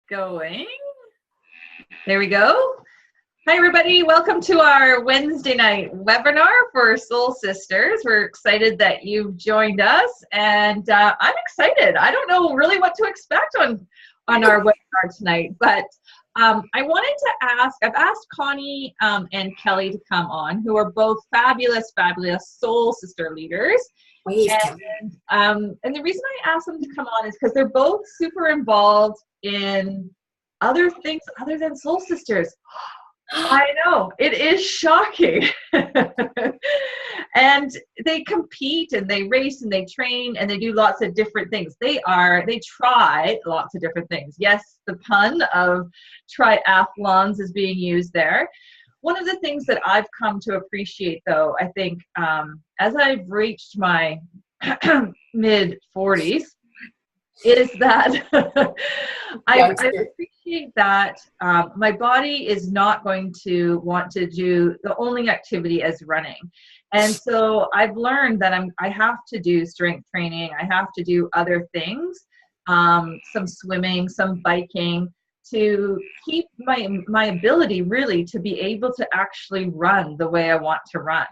Going. There we go. Hi, everybody. Welcome to our Wednesday night webinar for Soul Sisters. We're excited that you've joined us, and I'm excited. I don't know really what to expect on our webinar tonight, but I wanted to ask, I've asked Connie and Kelly to come on, who are both fabulous, fabulous Soul Sister leaders. And the reason I asked them to come on is because they're both super involved in other things other than Soul Sisters. I know, it is shocking. And they compete and they race and they train and they do lots of different things. They try lots of different things. Yes, the pun of triathlons is being used there. One of the things that I've come to appreciate, though, I think, as I've reached my mid-40s, is that I appreciate that my body is not going to want to do the only activity as running. And so I've learned that I have to do strength training. I have to do other things, some swimming, some biking, to keep my ability really to be able to actually run the way I want to run.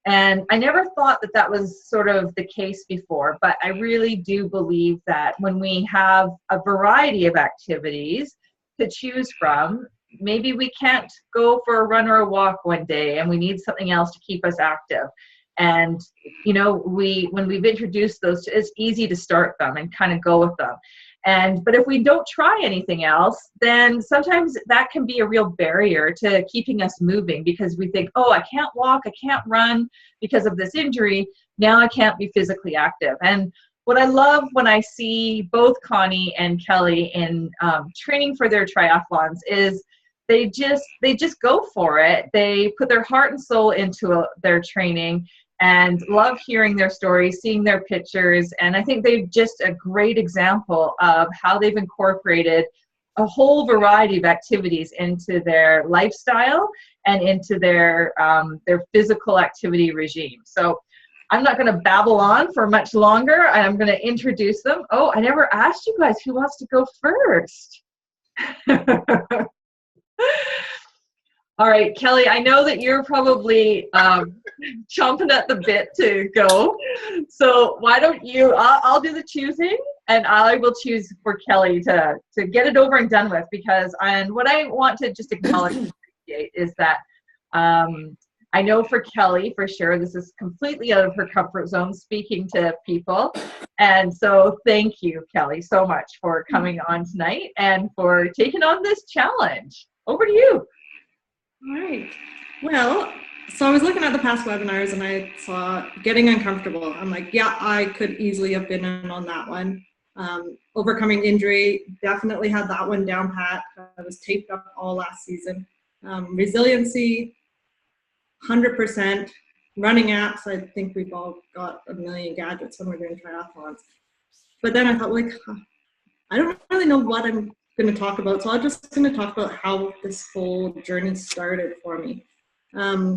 And I never thought that was sort of the case before, but I really do believe that when we have a variety of activities to choose from, maybe we can't go for a run or a walk one day and we need something else to keep us active. And, you know, when we've introduced those, it's easy to start them and kind of go with them. But if we don't try anything else, then sometimes that can be a real barrier to keeping us moving, because we think, oh, I can't walk, I can't run because of this injury. Now I can't be physically active. And what I love when I see both Connie and Kelly in training for their triathlons is they just go for it. They put their heart and soul into their training, and love hearing their stories, seeing their pictures. And I think they're just a great example of how they've incorporated a whole variety of activities into their lifestyle and into their physical activity regime. So I'm not going to babble on for much longer. I'm going to introduce them. Oh, I never asked you guys who wants to go first. All right, Kelly, I know that you're probably chomping at the bit to go. So why don't you, I'll do the choosing, and I will choose for Kelly to get it over and done with, and what I want to just acknowledge and appreciate is that I know for Kelly, for sure, this is completely out of her comfort zone, speaking to people. And so thank you, Kelly, so much for coming on tonight and for taking on this challenge. Over to you. All right. Well, so I was looking at the past webinars and I saw getting uncomfortable. I'm like, yeah, I could easily have been in on that one. Overcoming injury, definitely had that one down pat. I was taped up all last season. Resiliency, 100%. Running apps, I think we've all got a million gadgets when we're doing triathlons. But then I thought, like, I don't really know what I'm going to talk about, so I'm just going to talk about how this whole journey started for me.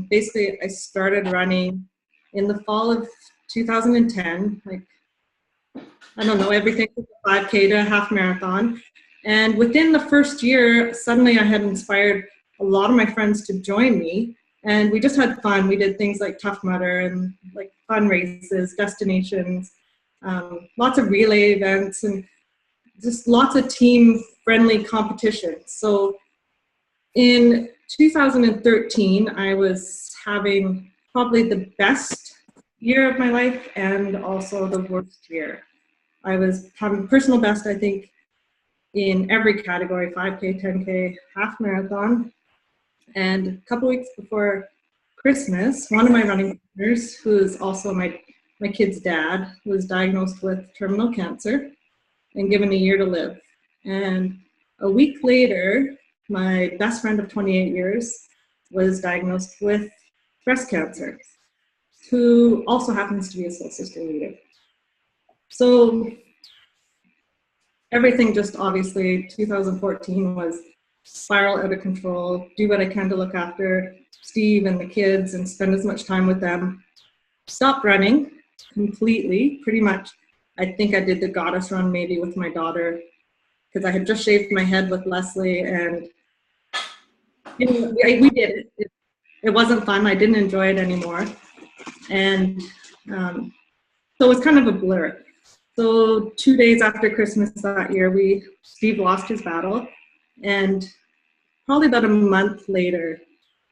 Basically, I started running in the fall of 2010, like, I don't know, everything from 5K to a half marathon. And within the first year, suddenly I had inspired a lot of my friends to join me, and we just had fun. We did things like Tough Mudder and like fun races, destinations, lots of relay events, and just lots of team-friendly competition. So in 2013, I was having probably the best year of my life and also the worst year. I was having personal best, I think, in every category, 5K, 10K, half marathon. And a couple weeks before Christmas, one of my running partners, who is also my kid's dad, was diagnosed with terminal cancer and given a year to live. And a week later, my best friend of 28 years was diagnosed with breast cancer, who also happens to be a Soul Sister leader. So everything just obviously, 2014 was spiral out of control, do what I can to look after Steve and the kids and spend as much time with them. Stopped running completely, pretty much. I think I did the goddess run maybe with my daughter because I had just shaved my head with Leslie, and we did it. It wasn't fun. I didn't enjoy it anymore. And so it was kind of a blur. So 2 days after Christmas that year, Steve lost his battle. And probably about a month later,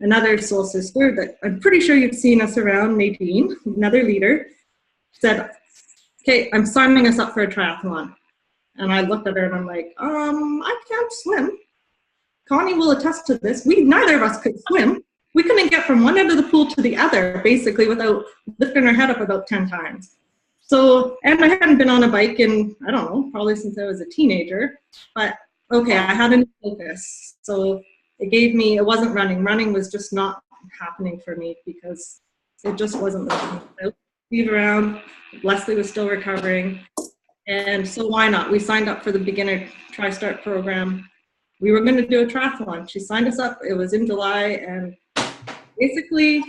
another soul sister that I'm pretty sure you've seen us around, Nadine, another leader, said, okay, I'm signing us up for a triathlon. And I looked at her and I'm like, I can't swim. Connie will attest to this. Neither of us could swim. We couldn't get from one end of the pool to the other, basically, without lifting our head up about 10 times. So, and I hadn't been on a bike in, I don't know, probably since I was a teenager. But okay, I had a new focus. So it wasn't running. Running was just not happening for me because it just wasn't working. I leave around. Leslie was still recovering. And so why not? We signed up for the beginner Tri-Start program. We were going to do a triathlon. She signed us up. It was in July, and basically,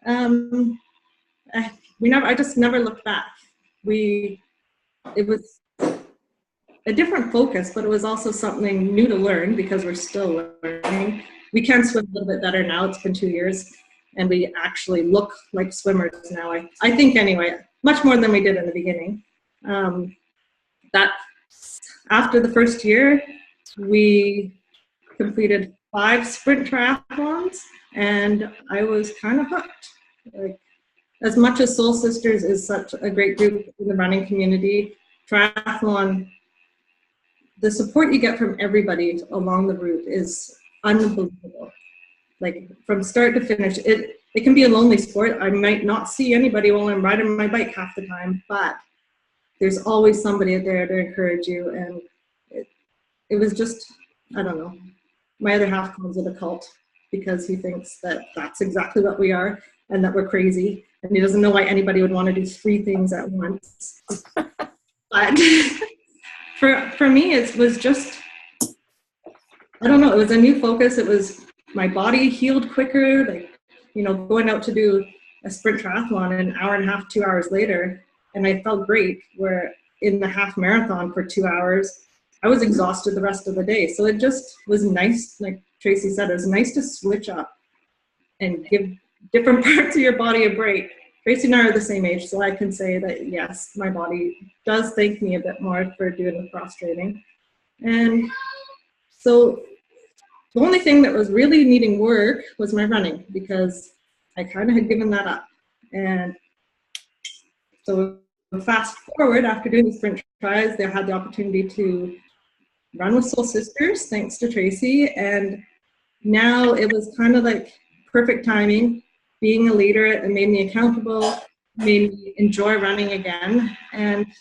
I just never looked back. It was a different focus, but it was also something new to learn because we're still learning. We can swim a little bit better now. It's been 2 years, and we actually look like swimmers now. I think anyway, much more than we did in the beginning. That after the first year, we completed 5 sprint triathlons, and I was kind of hooked. Like, as much as Soul Sisters is such a great group in the running community, triathlon, the support you get from everybody along the route is unbelievable. Like, from start to finish, it can be a lonely sport. I might not see anybody while I'm riding my bike half the time, but there's always somebody there to encourage you. And it was just, I don't know. My other half calls it a cult because he thinks that that's exactly what we are and that we're crazy. And he doesn't know why anybody would want to do 3 things at once. But for me, it was just, I don't know, it was a new focus. It was, my body healed quicker. Like, going out to do a sprint triathlon an hour and a half, 2 hours later, and I felt great. Where in the half marathon for 2 hours, I was exhausted the rest of the day. So it just was nice, like Tracy said, it was nice to switch up and give different parts of your body a break. Tracy and I are the same age, so I can say that, yes, my body does thank me a bit more for doing the cross training. And so the only thing that was really needing work was my running, because I kind of had given that up. And so fast forward, after doing the sprint tries, they had the opportunity to run with Soul Sisters, thanks to Tracy. And now it was kind of like perfect timing. Being a leader, it made me accountable, made me enjoy running again. And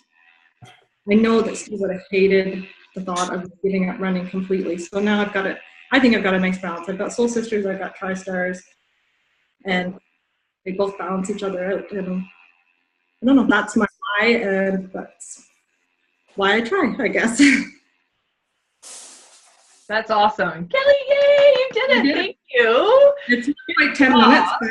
I know that Steve would have hated the thought of giving up running completely. So now I've got it. I think I've got a nice balance. I've got Soul Sisters, I've got Tri-Stars, and they both balance each other out. And I don't know, that's my why, and that's why I try, I guess. That's awesome. Kelly, yay, you did it. Thank you. It's like 10 minutes. But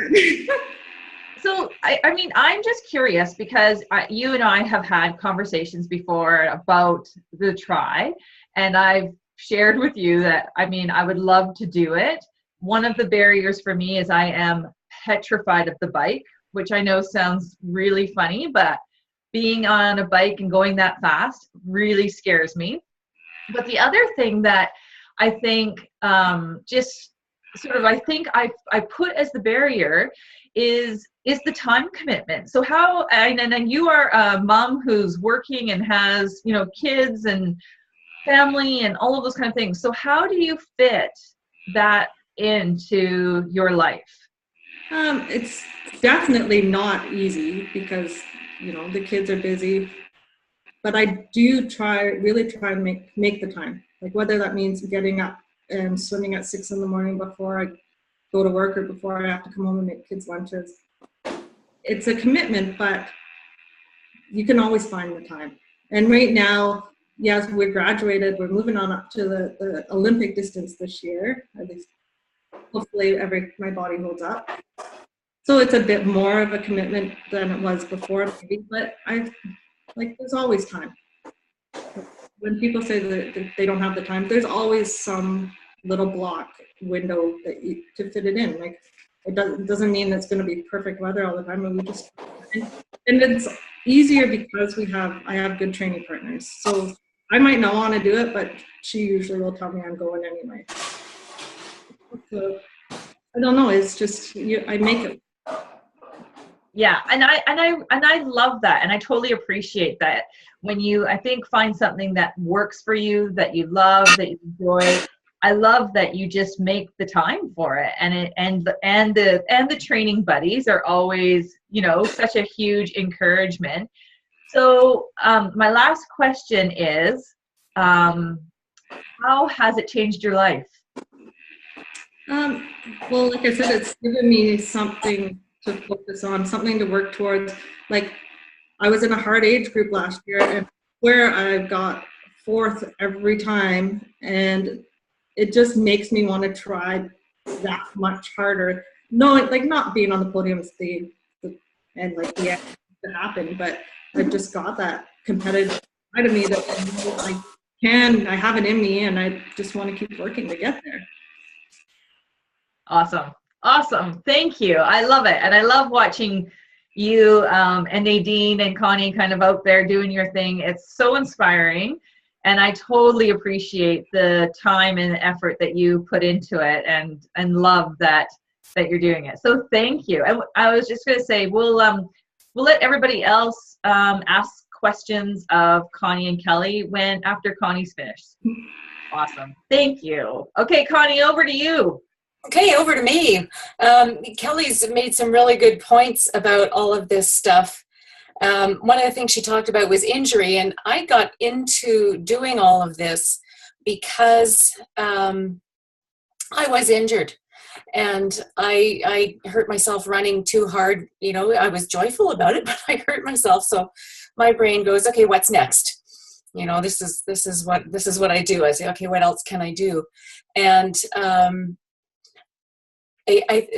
So, I mean, I'm just curious because you and I have had conversations before about the try, and I've shared with you that, I mean, I would love to do it. One of the barriers for me is I am petrified of the bike, which I know sounds really funny, but being on a bike and going that fast really scares me. But the other thing that I think just sort of, I think I put as the barrier is the time commitment. So how, and then you are a mom who's working and has, kids and family and all of those kind of things. So how do you fit that into your life? It's definitely not easy because, the kids are busy, but I do really try and make the time. Like, whether that means getting up and swimming at 6 a.m. before I go to work or before I have to come home and make kids lunches. It's a commitment, but you can always find the time. And right now, yes, we're graduated. We're moving on up to the Olympic distance this year. At least, hopefully, my body holds up. So it's a bit more of a commitment than it was before, maybe. But there's always time. when people say that they don't have the time, there's always some little block window to fit it in. Like it doesn't mean it's going to be perfect weather all the time, and and it's easier because I have good training partners. So I might not want to do it, but she usually will tell me I'm going anyway. So I don't know. It's just I make it. Yeah, and I love that, and I totally appreciate that when you, I think, find something that works for you, that you love, that you enjoy. I love that you just make the time for it, and the training buddies are always, such a huge encouragement. So my last question is, how has it changed your life? Well, like I said, it's given me something to focus on, something to work towards. Like I was in a hard age group last year, and where I got fourth every time, and it just makes me want to try that much harder. No, like not being on the podium is and like the end to happen, but I've just got that competitive side of me that I have it in me, and I just want to keep working to get there. Awesome. Thank you. I love it. And I love watching you and Nadine and Connie kind of out there doing your thing. It's so inspiring. And I totally appreciate the time and effort that you put into it, and love that you're doing it. So thank you. And I was just going to say, we'll let everybody else ask questions of Connie and Keli after Connie's finished. Awesome. Thank you. Okay, Connie, over to you. Okay, over to me. Kelly's made some really good points about all of this stuff. One of the things she talked about was injury, and I got into doing all of this because I was injured, and I hurt myself running too hard. I was joyful about it, but I hurt myself. So my brain goes, okay, what's next? This is what I do. I say, okay, what else can I do? And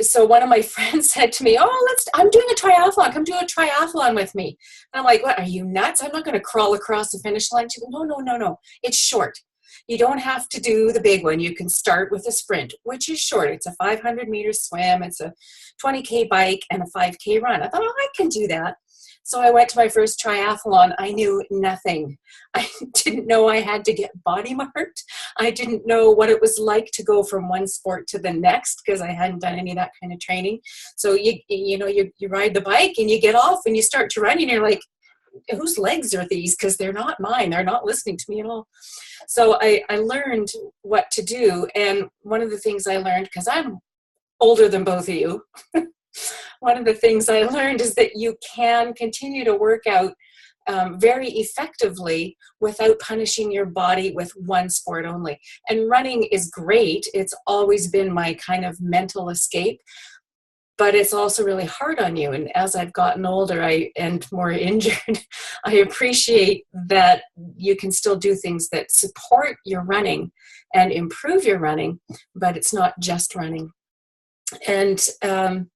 so one of my friends said to me, I'm doing a triathlon. Come do a triathlon with me. And I'm like, what, are you nuts? I'm not going to crawl across the finish line. She goes, no. It's short. You don't have to do the big one. You can start with a sprint, which is short. It's a 500-meter swim. It's a 20K bike and a 5K run. I thought, I can do that. So I went to my first triathlon. I knew nothing. I didn't know I had to get body marked. I didn't know what it was like to go from one sport to the next because I hadn't done any of that kind of training. So you ride the bike and you get off and you start to run and you're like, whose legs are these? Because they're not mine. They're not listening to me at all. So I learned what to do. And one of the things I learned, because I'm older than both of you, one of the things I learned is that you can continue to work out very effectively without punishing your body with one sport only. And running is great. It's always been my kind of mental escape, but it's also really hard on you. And as I've gotten older and more injured, I appreciate that you can still do things that support your running and improve your running, but it's not just running. And I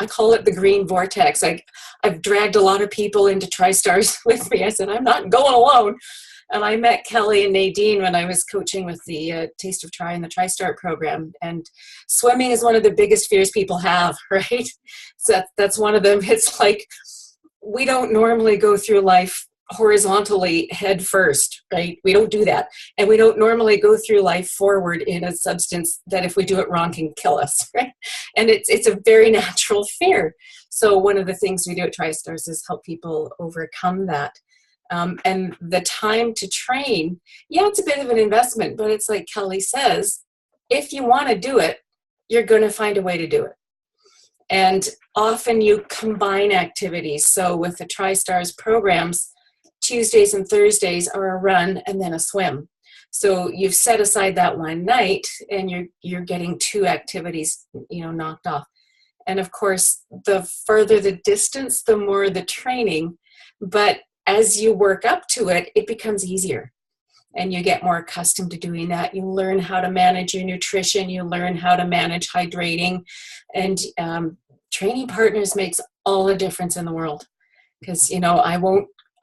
call it the green vortex. I've dragged a lot of people into TriStars with me. I said, I'm not going alone. And I met Keli and Nadine when I was coaching with the Taste of Tri and the TriStart program. And swimming is one of the biggest fears people have, right? So that's one of them. It's like, we don't normally go through life horizontally head first, right? We don't do that. And we don't normally go through life forward in a substance that if we do it wrong can kill us, right? And it's a very natural fear. So one of the things we do at TriStars is help people overcome that. And the time to train, it's a bit of an investment, but it's like Keli says, if you want to do it, you're going to find a way to do it. And often you combine activities. So with the TriStars programs, Tuesdays and Thursdays are a run and then a swim. So you've set aside that one night and you're getting two activities, knocked off. And of course, the further the distance, the more the training. But as you work up to it, it becomes easier. And you get more accustomed to doing that. You learn how to manage your nutrition. You learn how to manage hydrating. And training partners makes all the difference in the world. Because,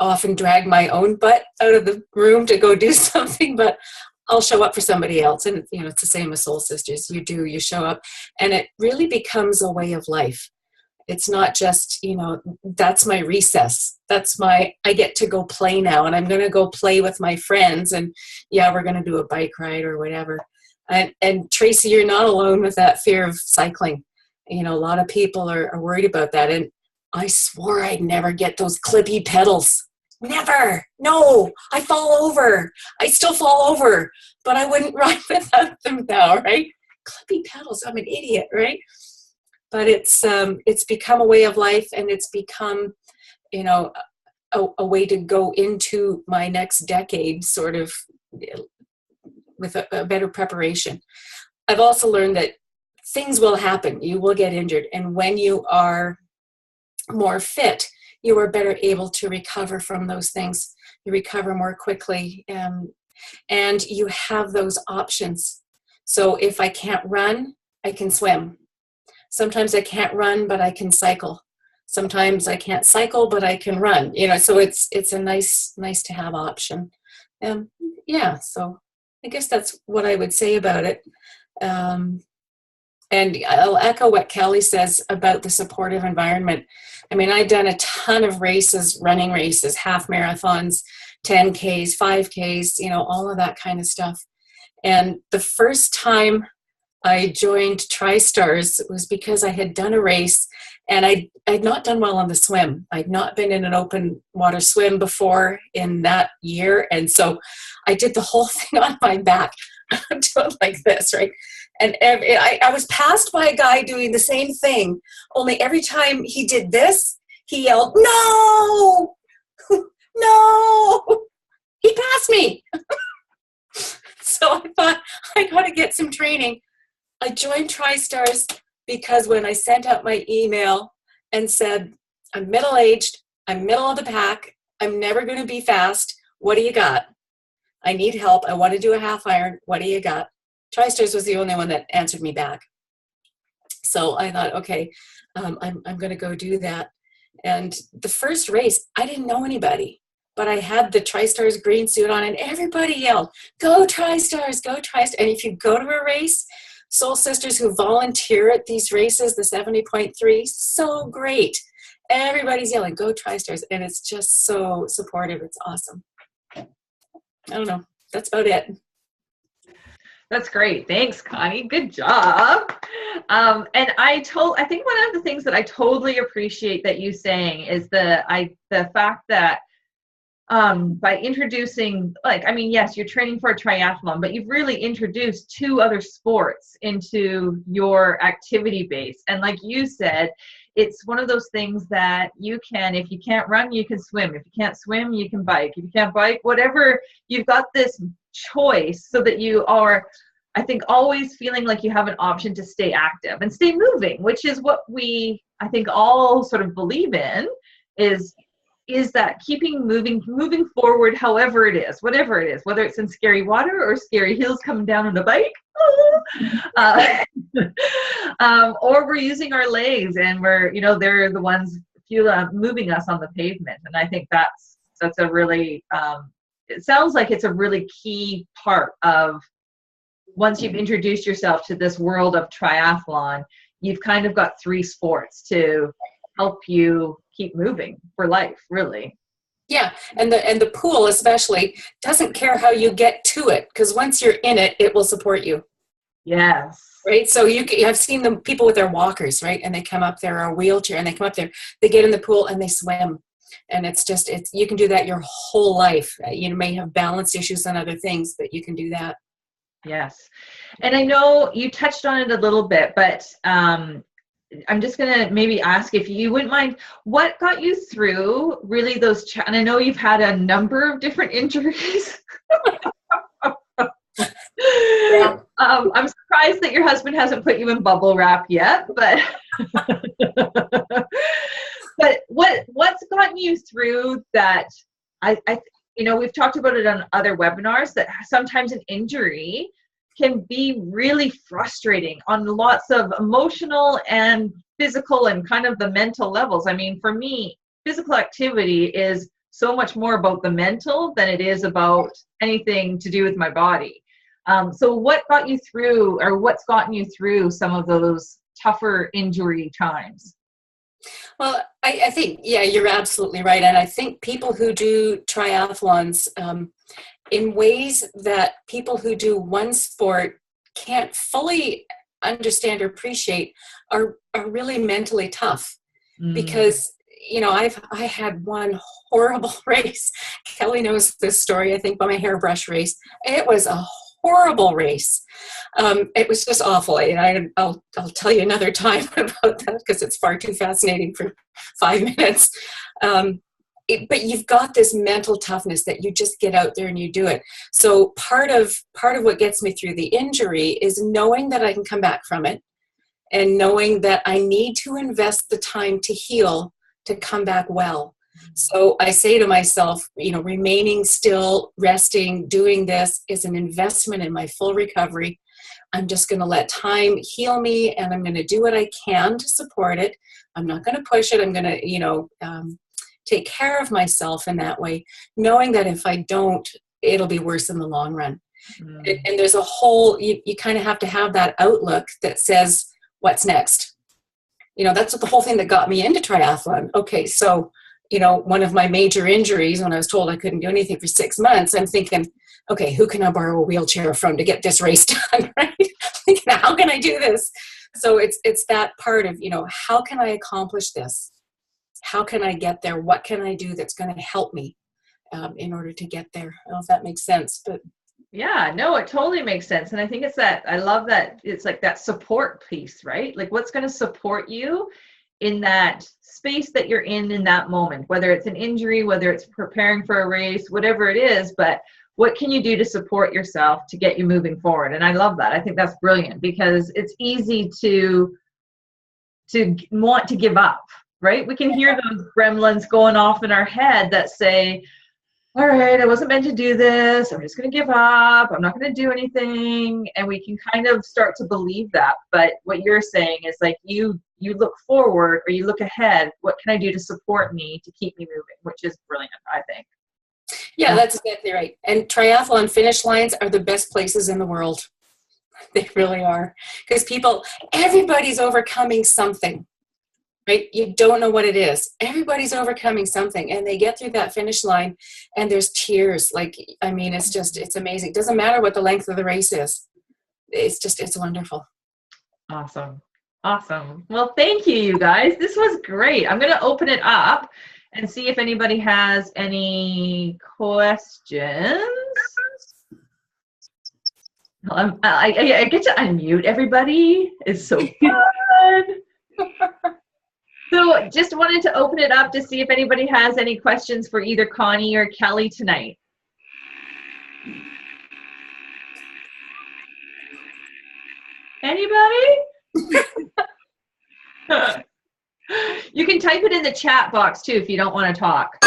often drag my own butt out of the room to go do something, but I'll show up for somebody else. And, you know, it's the same as Soul Sisters. You show up, and it really becomes a way of life. It's not just, you know, that's my recess. I get to go play now, and I'm going to go play with my friends. And yeah, we're going to do a bike ride or whatever. And Tracy, you're not alone with that fear of cycling. You know, a lot of people are worried about that. And I swore I'd never get those clippy pedals. Never. No, I fall over. I still fall over, but I wouldn't ride without them now, right? Clippy pedals. I'm an idiot, right? But it's become a way of life, and it's become, you know, a way to go into my next decade sort of with a better preparation. I've also learned that things will happen. You will get injured. And when you are more fit, you are better able to recover from those things. You recover more quickly, and you have those options. So if I can't run, I can swim. Sometimes I can't run, but I can cycle. Sometimes I can't cycle, but I can run. You know, so it's a nice to have option. Yeah, so I guess that's what I would say about it. And I'll echo what Kelly says about the supportive environment. I mean, I've done a ton of races, running races, half marathons, 10Ks, 5Ks, you know, all of that kind of stuff. And the first time I joined TriStars was because I had done a race, and I'd not done well on the swim. I'd not been in an open water swim before in that year. And so I did the whole thing on my back. I'm doing like this, right? And I was passed by a guy doing the same thing, only every time he did this, he yelled, "No, no!" He passed me. So I thought, I got to get some training. I joined TriStars because when I sent out my email and said, I'm middle-aged, I'm middle of the pack, I'm never going to be fast, what do you got? I need help. I want to do a half iron. What do you got? TriStars was the only one that answered me back. So I thought, okay, I'm going to go do that. And the first race, I didn't know anybody, but I had the TriStars green suit on, and everybody yelled, "Go TriStars, go TriStars." And if you go to a race, Soul Sisters who volunteer at these races, the 70.3, so great. Everybody's yelling, "Go TriStars." And it's just so supportive. It's awesome. I don't know. That's about it. That's great. Thanks, Connie. Good job. And I think one of the things that I totally appreciate that you saying is the fact that by introducing, yes, you're training for a triathlon, but you've really introduced 2 other sports into your activity base. And like you said, it's one of those things that you can, if you can't run, you can swim. If you can't swim, you can bike. If you can't bike, whatever, you've got this choice so that you are, I think, always feeling like you have an option to stay active and stay moving, which is what we, I think, all sort of believe in, is that keeping moving forward, however it is, whatever it is, whether it's in scary water or scary hills coming down on a bike, or we're using our legs and we're, they're the ones moving us on the pavement. And I think that's a really, it sounds like it's a really key part of, once you've introduced yourself to this world of triathlon, you've kind of got 3 sports to help you keep moving for life, really. Yeah, and the pool especially doesn't care how you get to it, because once you're in it, it will support you. Yes. Right. So I've seen the people with their walkers, right, and they come up there, or a wheelchair, and they come up there, they get in the pool and they swim, and it's you can do that your whole life. You may have balance issues and other things, but you can do that. Yes, and I know you touched on it a little bit, but I'm just going to maybe ask if you wouldn't mind, what got you through really those, and I know you've had a number of different injuries. Yeah. I'm surprised that your husband hasn't put you in bubble wrap yet, but but what's gotten you through that? We've talked about it on other webinars, that sometimes an injury can be really frustrating on lots of emotional and physical and kind of the mental levels. I mean, for me, physical activity is so much more about the mental than it is about anything to do with my body. So what got you through, or what's gotten you through some of those tougher injury times? Well, I think, yeah, you're absolutely right. And I think people who do triathlons in ways that people who do one sport can't fully understand or appreciate are really mentally tough. Because, you know, I had one horrible race. Kelly knows this story, I think, by my hairbrush race. It was a horrible race. It was just awful. And I'll tell you another time about that because it's far too fascinating for 5 minutes. But you've got this mental toughness that you just get out there and you do it. So part of what gets me through the injury is knowing that I can come back from it, and knowing that I need to invest the time to heal, to come back well. So I say to myself, you know, remaining still, resting, doing this is an investment in my full recovery. I'm just going to let time heal me, and I'm going to do what I can to support it. I'm not going to push it. I'm going to, you know, take care of myself in that way, knowing that if I don't, it'll be worse in the long run. And there's a whole, you kind of have to have that outlook that says, what's next? You know, that's what the whole thing that got me into triathlon. Okay, so, you know, one of my major injuries, when I was told I couldn't do anything for 6 months, I'm thinking, okay, who can I borrow a wheelchair from to get this race done, right? Thinking, how can I do this? So it's that part of, you know, how can I accomplish this? How can I get there? What can I do that's going to help me in order to get there? I don't know if that makes sense, but yeah, no, it totally makes sense. And I think it's that, I love that it's like that support piece, right? Like what's going to support you in that space that you're in that moment, whether it's an injury, whether it's preparing for a race, whatever it is, but what can you do to support yourself to get you moving forward? And I love that. I think that's brilliant because it's easy to want to give up, right? We can hear those gremlins going off in our head that say, all right, I wasn't meant to do this. I'm just going to give up. I'm not going to do anything. And we can kind of start to believe that. But what you're saying is like you look forward or you look ahead. What can I do to support me to keep me moving? Which is brilliant, I think. Yeah, that's exactly right. And triathlon finish lines are the best places in the world. They really are. Because everybody's overcoming something. Right? You don't know what it is. Everybody's overcoming something, and they get through that finish line and there's tears. Like, I mean, it's amazing. It doesn't matter what the length of the race is. It's wonderful. Awesome. Well, thank you, you guys. This was great. I'm going to open it up and see if anybody has any questions. I get to unmute everybody. It's so good. So just wanted to open it up to see if anybody has any questions for either Connie or Kelly tonight. Anybody? You can type it in the chat box too if you don't want to talk.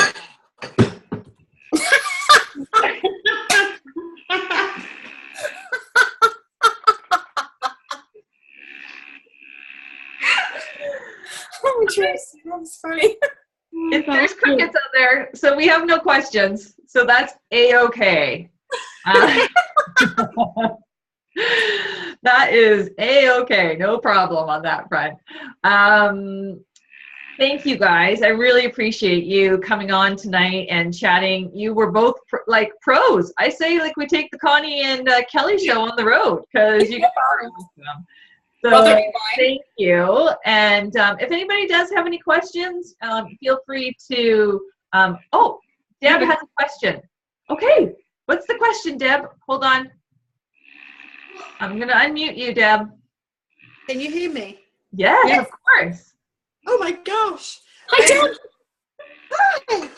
Oh, Tracy, that's funny. There's crickets out there, so we have no questions. So that's A-okay. That is A-okay. No problem on that front. Thank you, guys. I really appreciate you coming on tonight and chatting. You were both like pros. I say like we take the Connie and Kelly show on the road because you get them. So thank you. And if anybody does have any questions, feel free to, oh, Deb has a question. Okay, what's the question, Deb? Hold on. I'm going to unmute you, Deb. Can you hear me? Yes, of course. Oh my gosh. Hi, Deb.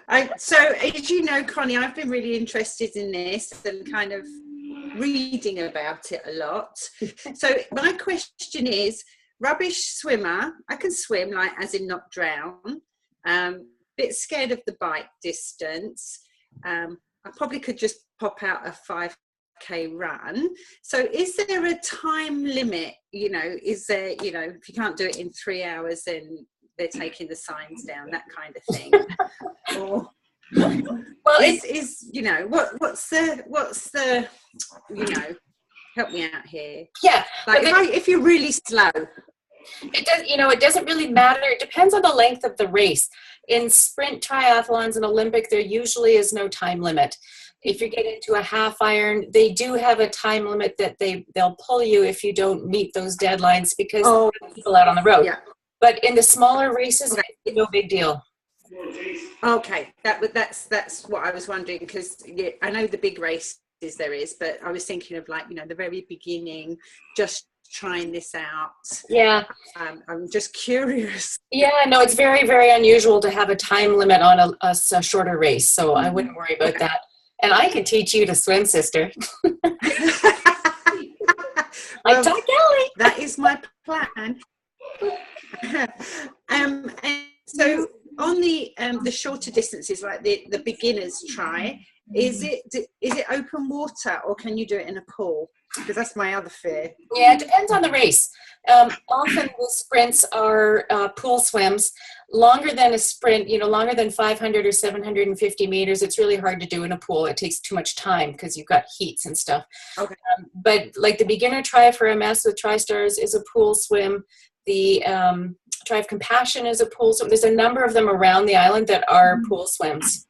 Hi. So as you know, Connie, I've been really interested in this and kind of reading about it a lot. So my question is, rubbish swimmer, I can swim, like as in not drown, bit scared of the bike distance. I probably could just pop out a 5K run. So is there a time limit? You know, is there, you know, if you can't do it in 3 hours, then they're taking the signs down, that kind of thing. Or Well, is you know, what's the you know, help me out here. Yeah. Like if you're really slow. It does, it doesn't really matter. It depends on the length of the race. In sprint triathlons and Olympic, there usually is no time limit. If you get into a half iron, they do have a time limit that they'll pull you if you don't meet those deadlines because people out on the road. Yeah. But in the smaller races, it's no big deal. Okay, that's what I was wondering, because I know the big races there is, but I was thinking of, like, the very beginning, just trying this out. Yeah. I'm just curious. Yeah, no, it's very, very unusual to have a time limit on a shorter race, so I wouldn't worry about that. And I can teach you to swim, sister. I taught Kelly. That is my plan. And so on the shorter distances, like the beginners try, is it open water, or can you do it in a pool? Because that's my other fear. Yeah, it depends on the race. Often the sprints are pool swims. Longer than a sprint, longer than 500 or 750 meters, it's really hard to do in a pool. It takes too much time because you've got heats and stuff. Okay. But like the beginner Tri for MS with TriStars is a pool swim. The Tri of Compassion is a pool swim. There's a number of them around the island that are pool swims.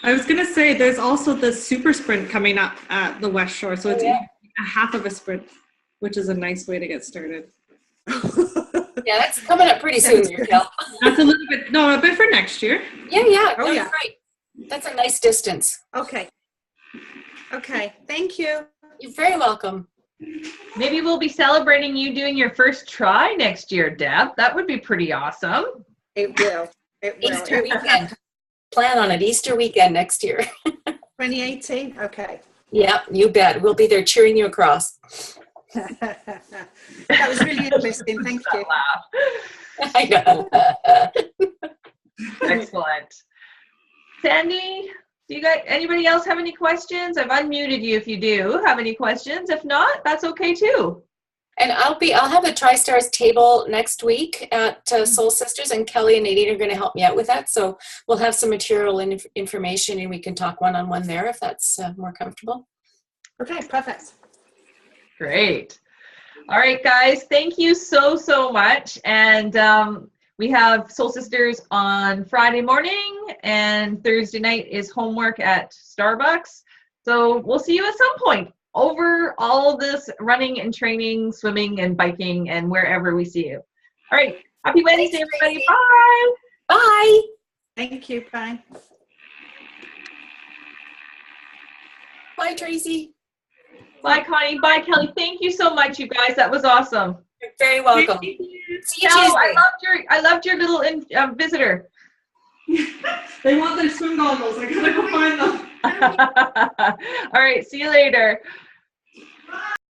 I was going to say there's also the super sprint coming up at the West Shore. So it's a half of a sprint, which is a nice way to get started. Yeah, that's coming up pretty soon, Raquel. That's a little bit, a bit for next year. Yeah. Oh, yeah. Right. That's a nice distance. Okay, thank you. You're very welcome. Maybe we'll be celebrating you doing your first try next year, Deb. That would be pretty awesome. It will. Easter weekend. Plan on it. Easter weekend next year. 2018? Okay. Yeah, you bet. We'll be there cheering you across. That was really interesting. Thank you. I know. Excellent. Sandy, do you guys, anybody else have any questions? I've unmuted you if you do have any questions. If not, that's okay too. And I'll have the TriStars table next week at Soul Sisters, and Kelly and Nadine are going to help me out with that. So we'll have some material and information, and we can talk one-on-one there if that's more comfortable. Okay, perfect. Great. All right, guys, thank you so much. And we have Soul Sisters on Friday morning, and Thursday night is homework at Starbucks. So we'll see you at some point over all this running and training, swimming and biking, and wherever we see you. All right. Happy Wednesday, everybody. Bye. Bye. Thank you. Bye. Bye, Tracy. Bye, Connie. Bye, Kelly. Thank you so much, you guys. That was awesome. You're very welcome. See you Tuesday. I loved your little visitor. They want their swim goggles. I gotta go find them. All right. See you later.